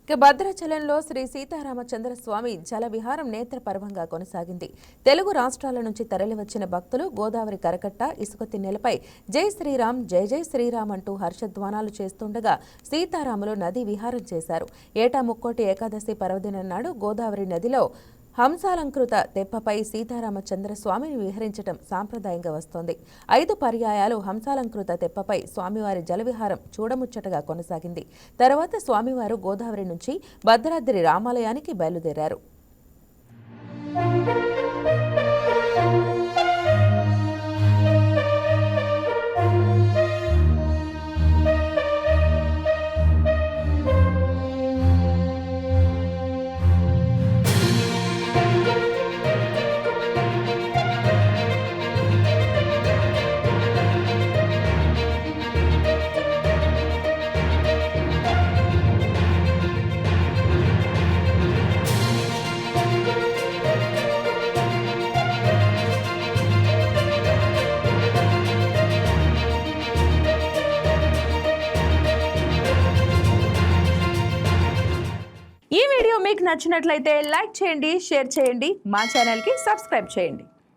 భద్రాచలంలో శ్రీ సీతారామచంద్ర స్వామి జల విహారం నేత్ర పర్వంగా కొనసాగింది. తెలుగు రాష్ట్రాల నుంచి తరలివచ్చిన భక్తులు గోదావరి కరకట్ట ఇసుక తిన్నెలపై జై శ్రీరామ్ జై జై శ్రీరామ్ అంటూ హర్షధ్వానాలు చేస్తుండగా సీతారాములు నదీ విహారం చేశారు. ఏటా ముక్కోటి ఏకాదశి పర్వదినం నాడు గోదావరి నదిలో హంసాలంకృత తెప్పపై సీతారామచంద్ర స్వామిని విహరించడం సాంప్రదాయంగా వస్తోంది. 5 పర్యాయాలు హంసాలంకృత తెప్పపై స్వామివారి జలవిహారం చూడముచ్చటగా కొనసాగింది. తర్వాత స్వామివారు గోదావరి నుంచి భద్రాద్రి రామాలయానికి బయలుదేరారు. ఈ వీడియో మీకు నచ్చినట్లయితే లైక్ చేయండి, షేర్ చేయండి, మా ఛానల్కి సబ్స్క్రైబ్ చేయండి.